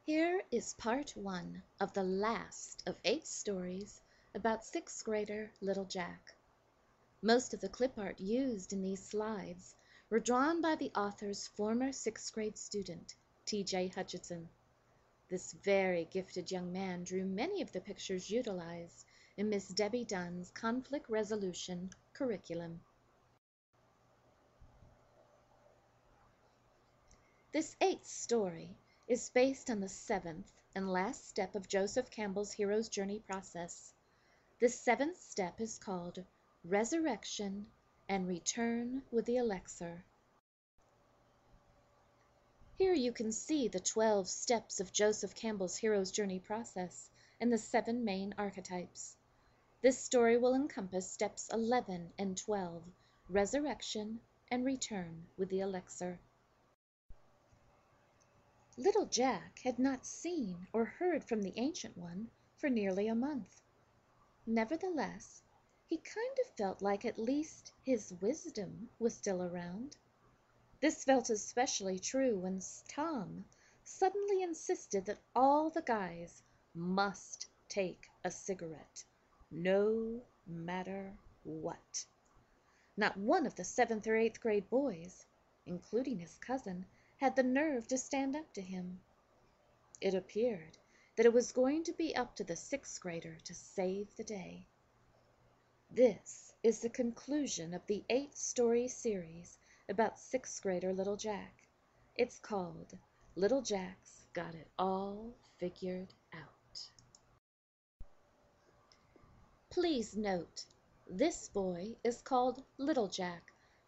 Here is part one of the last of 8 stories about 6th grader Little Jack. Most of the clip art used in these slides were drawn by the author's former 6th grade student, T.J. Hutchinson. This very gifted young man drew many of the pictures utilized in Miss Debbie Dunn's conflict resolution curriculum. This 8th story is based on the 7th and last step of Joseph Campbell's hero's journey process. This 7th step is called Resurrection and Return with the Elixir. Here you can see the 12 steps of Joseph Campbell's hero's journey process and the 7 main archetypes. This story will encompass steps 11 and 12, Resurrection and Return with the Elixir. Little Jack had not seen or heard from the Ancient One for nearly a month. Nevertheless, he kind of felt like at least his wisdom was still around. This felt especially true when Tom suddenly insisted that all the guys must take a cigarette, no matter what. Not one of the 7th or 8th grade boys, including his cousin, had the nerve to stand up to him. It appeared that it was going to be up to the 6th grader to save the day. This is the conclusion of the 8-story series about 6th grader Little Jack. It's called Little Jack's Got It All Figured Out. Please note, this boy is called Little Jack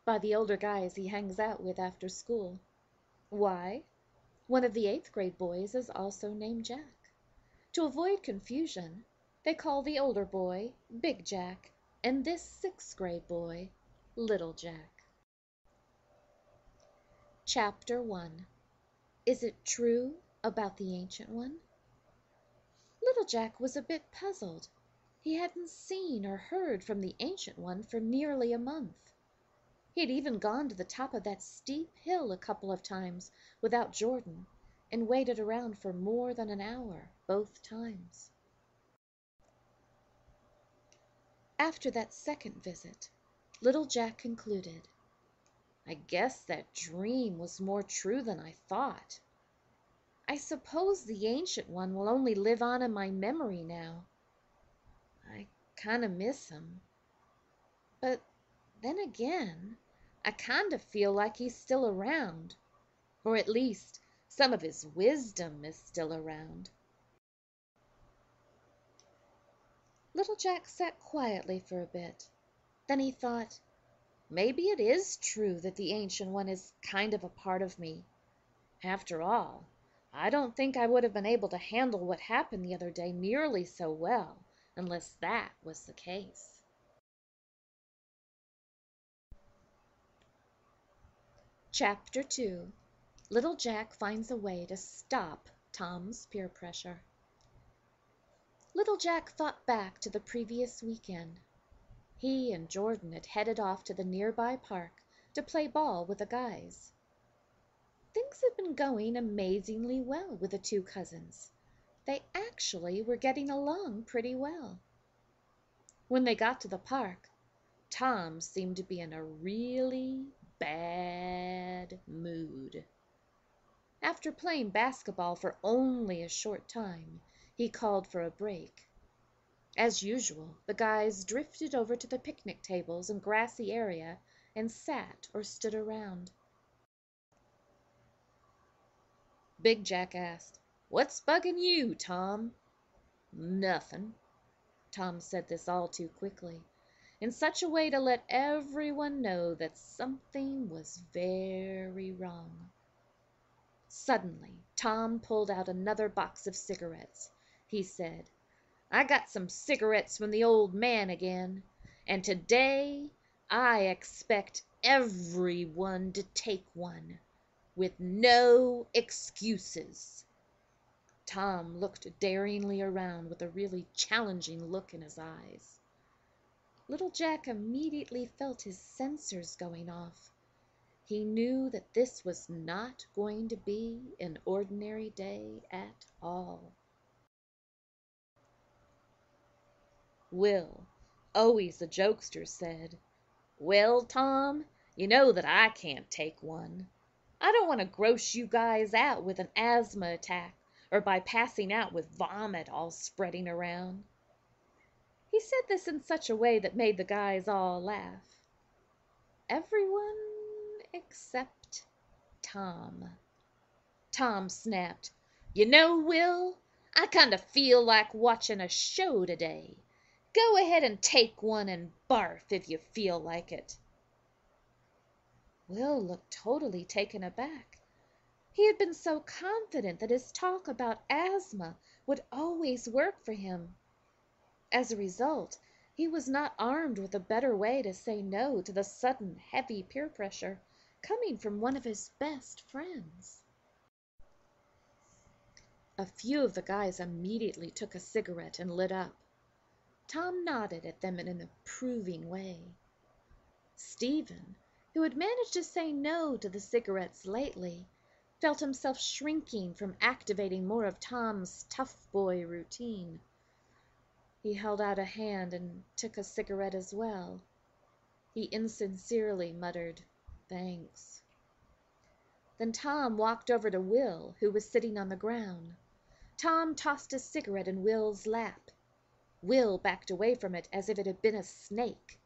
by the older guys he hangs out with after school. Why? One of the 8th grade boys is also named Jack. To avoid confusion, they call the older boy Big Jack and this 6th grade boy Little Jack. Chapter 1. Is it true about the Ancient One? Little Jack was a bit puzzled. He hadn't seen or heard from the Ancient One for nearly a month. He had even gone to the top of that steep hill a couple of times without Jordan and waited around for more than an hour both times. After that second visit, Little Jack concluded, I guess that dream was more true than I thought. I suppose the Ancient One will only live on in my memory now. I kinda miss him. But then again, I kinda feel like he's still around, or at least some of his wisdom is still around. Little Jack sat quietly for a bit. Then he thought, maybe it is true that the Ancient One is kind of a part of me. After all, I don't think I would have been able to handle what happened the other day nearly so well unless that was the case. Chapter 2. Little Jack finds a way to stop Tom's peer pressure. Little Jack thought back to the previous weekend. He and Jordan had headed off to the nearby park to play ball with the guys. Things had been going amazingly well with the two cousins. They actually were getting along pretty well. When they got to the park, Tom seemed to be in a really bad mood. After playing basketball for only a short time, he called for a break. As usual, the guys drifted over to the picnic tables and grassy area and sat or stood around. Big Jack asked, "What's bugging you, Tom?" "Nothing." Tom said this all too quickly, in such a way to let everyone know that something was very wrong. Suddenly, Tom pulled out another box of cigarettes. He said, "I got some cigarettes from the old man again, and today I expect everyone to take one, with no excuses." Tom looked daringly around with a really challenging look in his eyes. Little Jack immediately felt his sensors going off. He knew that this was not going to be an ordinary day at all. Will, always a jokester, said, "Well, Tom, you know that I can't take one. I don't want to gross you guys out with an asthma attack or by passing out with vomit all spreading around." He said this in such a way that made the guys all laugh. Everyone except Tom. Tom snapped, "You know, Will, I kind of feel like watching a show today. Go ahead and take one and barf if you feel like it." Will looked totally taken aback. He had been so confident that his talk about asthma would always work for him. As a result, he was not armed with a better way to say no to the sudden heavy peer pressure coming from one of his best friends. A few of the guys immediately took a cigarette and lit up. Tom nodded at them in an approving way. Stephen, who had managed to say no to the cigarettes lately, felt himself shrinking from activating more of Tom's tough boy routine. He held out a hand and took a cigarette as well. He insincerely muttered, "Thanks." Then Tom walked over to Will, who was sitting on the ground. Tom tossed a cigarette in Will's lap. Will backed away from it as if it had been a snake.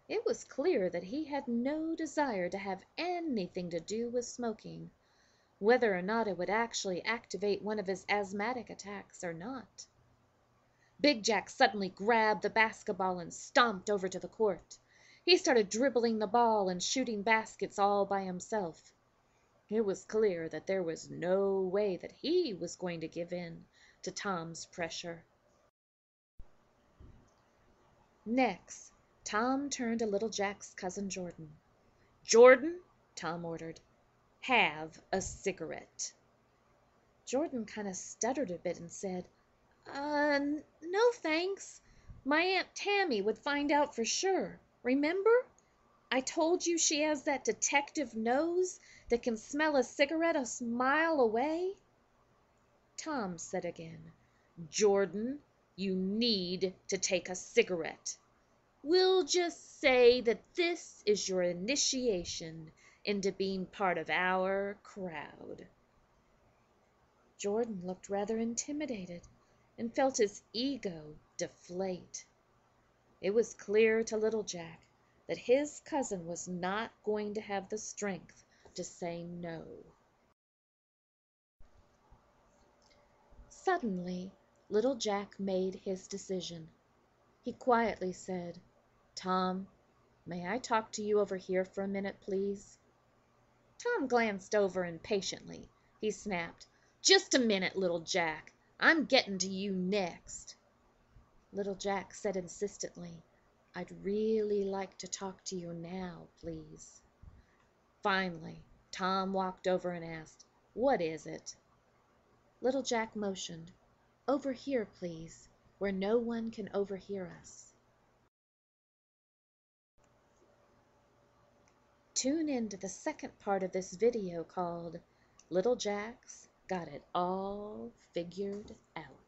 It was clear that he had no desire to have anything to do with smoking, whether or not it would actually activate one of his asthmatic attacks or not. Big Jack suddenly grabbed the basketball and stomped over to the court. He started dribbling the ball and shooting baskets all by himself. It was clear that there was no way that he was going to give in to Tom's pressure. Next, Tom turned to little Jack's cousin Jordan. "Jordan," Tom ordered, "have a cigarette." Jordan kind of stuttered a bit and said, No thanks. My Aunt Tammy would find out for sure. Remember? I told you she has that detective nose that can smell a cigarette a mile away." Tom said again, "Jordan, you need to take a cigarette. We'll just say that this is your initiation into being part of our crowd." Jordan looked rather intimidated and felt his ego deflate. It was clear to little Jack that his cousin was not going to have the strength to say no. Suddenly, little Jack made his decision. He quietly said, "Tom, may I talk to you over here for a minute, please?" Tom glanced over impatiently. He snapped, "Just a minute, little Jack. I'm getting to you next." Little Jack said insistently, "I'd really like to talk to you now, please." Finally, Tom walked over and asked, "What is it?" Little Jack motioned, "Over here, please, where no one can overhear us." Tune in to the second part of this video called Little Jack's Got It All Figured Out.